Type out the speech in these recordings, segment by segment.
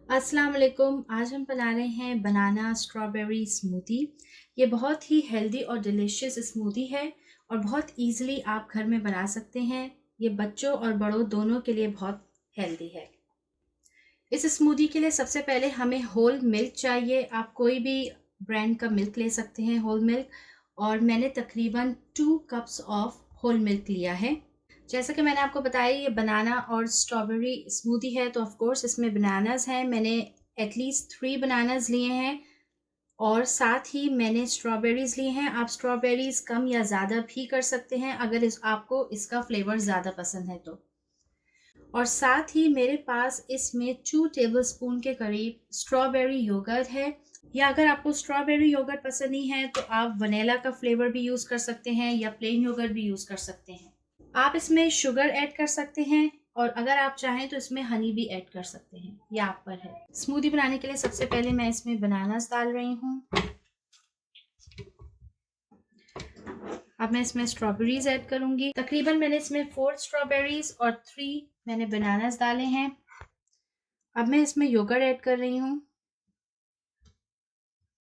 अस्सलाम वालेकुम। आज हम बना रहे हैं बनाना स्ट्रॉबेरी स्मूदी। ये बहुत ही हेल्दी और डिलीशियस स्मूदी है और बहुत इजीली आप घर में बना सकते हैं। ये बच्चों और बड़ों दोनों के लिए बहुत हेल्दी है। इस स्मूदी के लिए सबसे पहले हमें होल मिल्क चाहिए। आप कोई भी ब्रांड का मिल्क ले सकते हैं, होल मिल्क। और मैंने तकरीबन 2 कप्स ऑफ होल मिल्क लिया है। जैसा कि मैंने आपको बताया ये बनाना और स्ट्रॉबेरी स्मूदी है, तो ऑफ कोर्स इसमें बनानास हैं। मैंने एटलीस्ट 3 बनानास लिए हैं और साथ ही मैंने स्ट्रॉबेरीज लिए हैं। आप स्ट्रॉबेरीज कम या ज़्यादा भी कर सकते हैं अगर आपको इसका फ्लेवर ज़्यादा पसंद है तो। और साथ ही मेरे पास इसमें 2 टेबलस्पून के करीब स्ट्रॉबेरी योगर्ट है। या अगर आपको स्ट्रॉबेरी योगर्ट पसंद नहीं है तो आप वनीला का फ्लेवर भी यूज़ कर सकते हैं या प्लेन योगर्ट भी यूज़ कर सकते हैं। आप इसमें शुगर ऐड कर सकते हैं और अगर आप चाहें तो इसमें हनी भी ऐड कर सकते हैं, ये आप पर है। स्मूदी बनाने के लिए सबसे पहले मैं इसमें बनानास डाल रही हूँ। अब मैं इसमें स्ट्रॉबेरीज ऐड करूंगी। तकरीबन मैंने इसमें 4 स्ट्रॉबेरीज और 3 मैंने बनानास डाले हैं। अब मैं इसमें योगर्ट ऐड कर रही हूँ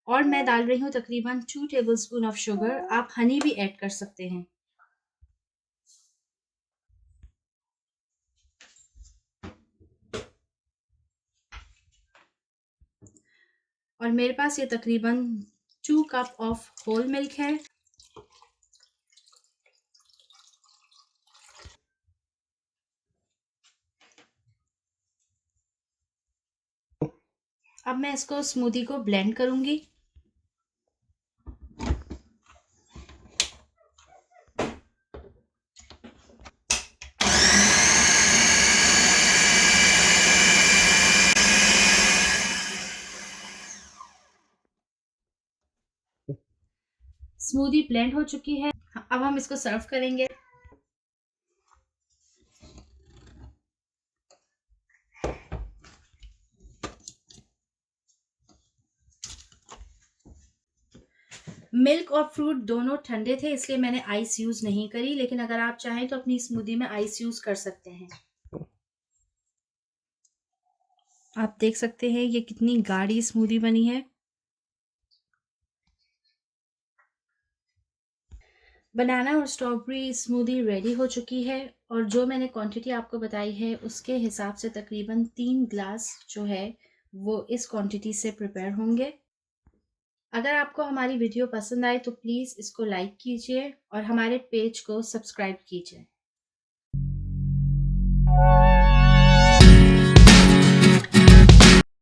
और मैं डाल रही हूँ तकरीबन 2 टेबलस्पून ऑफ शुगर। आप हनी भी ऐड कर सकते हैं। और मेरे पास ये तकरीबन 2 कप ऑफ होल मिल्क है। अब मैं इसको स्मूदी को ब्लेंड करूंगी। स्मूदी ब्लेंड हो चुकी है। अब हम इसको सर्व करेंगे। मिल्क और फ्रूट दोनों ठंडे थे इसलिए मैंने आइस यूज नहीं करी, लेकिन अगर आप चाहें तो अपनी स्मूदी में आइस यूज कर सकते हैं। आप देख सकते हैं ये कितनी गाढ़ी स्मूदी बनी है। बनाना और स्ट्रॉबेरी स्मूदी रेडी हो चुकी है और जो मैंने क्वांटिटी आपको बताई है उसके हिसाब से तकरीबन 3 ग्लास जो है वो इस क्वांटिटी से प्रिपेयर होंगे। अगर आपको हमारी वीडियो पसंद आए तो प्लीज़ इसको लाइक कीजिए और हमारे पेज को सब्सक्राइब कीजिए।